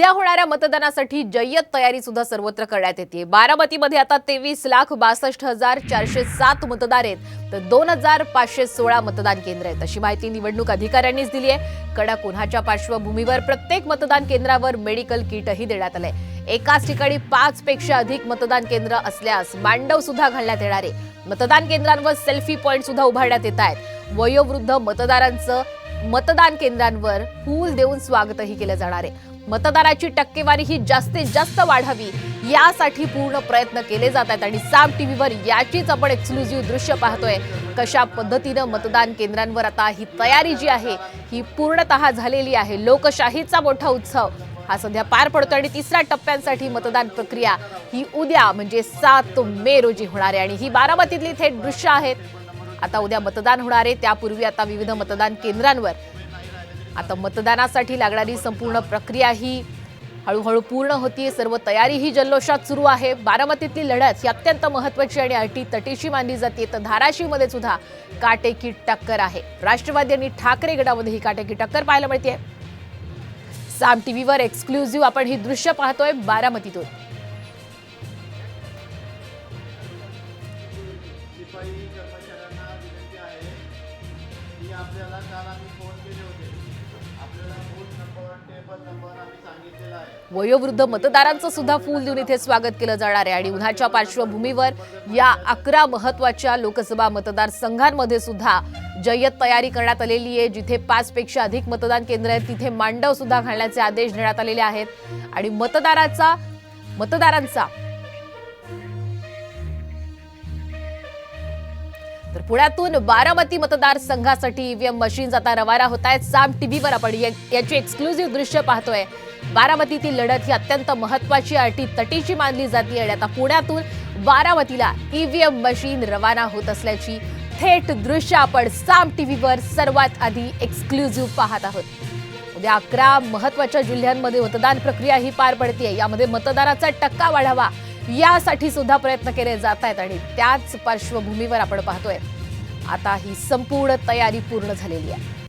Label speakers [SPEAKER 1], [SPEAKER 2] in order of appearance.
[SPEAKER 1] उद्या होणाऱ्या मतदानासाठी जय्यत तयारी सुद्धा सर्वत्र करण्यात येते। बारामतीमध्ये आता 23,62,407 मतदार आहेत, तर 2,516 मतदान केंद्र आहेत, अशी माहिती निवडणूक अधिकाऱ्यांनीच दिली आहे। कडक उन्हाच्या पार्श्वभूमीवर प्रत्येक मतदान केंद्रावर मेडिकल किटही देण्यात आले। एकाच ठिकाणी 5 पेक्षा अधिक मतदान केंद्र असल्यास मांडव सुद्धा घालण्यात येणार आहे। मतदान केंद्रांवर सेल्फी पॉइंट सुद्धा उभारण्यात येत आहेत। वयोवृद्ध मतदारांचं मतदान केंद्रांवर फूल देऊन स्वागतही केलं जाणार आहे। मतदाराची टक्केवारी ही जास्तीत जास्त वाढावी यासाठी पूर्ण प्रयत्न केले जात आहेत आणि साम टीव्हीवर याचीच आपण एक्सक्लुझिव्ह दृश्य पाहतोय। कशा पद्धतीने मतदान केंद्रांवर आता ही तयारी जी आहे ही पूर्णतः झालेली आहे। लोकशाहीचा मोठा उत्सव हा सध्या पार पडतो आणि तिसऱ्या टप्प्यासाठी मतदान प्रक्रिया ही उद्या म्हणजे 7 मे रोजी होणार आहे आणि ही बारामतीतली थेट दृश्य आहेत। आता उद्या मतदान होणार आहे, त्यापूर्वी आता विविध मतदान केंद्रांवर आता मतदानासाठी लागणारी संपूर्ण प्रक्रिया ही हळूहळू पूर्ण होतीये। सर्व तयारी ही जल्लोषात सुरू आहे। बारामतीतली लढत ही अत्यंत महत्त्वाची आणि अटीतटीची मानली जाते, तर धाराशिवमध्ये सुद्धा काटेकी टक्कर आहे। राष्ट्रवादी आणि ठाकरे गटामध्ये ही काटेकी टक्कर पाहायला मिळते। साम टीव्हीवर एक्सक्लुझिव्ह आपण ही दृश्य पाहतोय बारामतीतून। वयोवृद्ध मतदारांचं सुद्धा फूल देऊन इथे स्वागत केलं जाणार आहे आणि उन्हाच्या पार्श्वभूमीवर या 11 महत्त्वाच्या लोकसभा मतदारसंघांमध्ये सुद्धा जय्यत तयारी करण्यात आलेली आहे। जिथे 5 पेक्षा अधिक मतदान केंद्र आहेत तिथे मांडव सुद्धा घालण्याचे आदेश देण्यात आलेले आहेत आणि मतदारांचा तर पुण्यातून बारामती मतदारसंघासाठी ईव्हीएम मशीन्स आता रवाना होत आहेत। साम टीव्हीवर आपण याची एक्सक्लुझिव्ह दृश्य पाहतोय। बारामतीतील लढत ही अत्यंत महत्त्वाची अटीतटीची मानली जाते आणि आता पुण्यातून बारामतीला ईव्हीएम मशीन रवाना होत असल्याची थेट दृश्य आपण साम टीव्हीवर सर्वात आधी एक्सक्लुझिव्ह पाहत आहोत। उद्या 11 महत्त्वाच्या जिल्ह्यांमध्ये मतदान प्रक्रिया ही पार पडते। यामध्ये मतदाराचा टक्का वाढावा यासाठी सुद्धा प्रयत्न केले जात आहेत आणि त्याच पार्श्वभूमीवर आपण पाहतोय आता ही संपूर्ण तयारी पूर्ण झालेली आहे।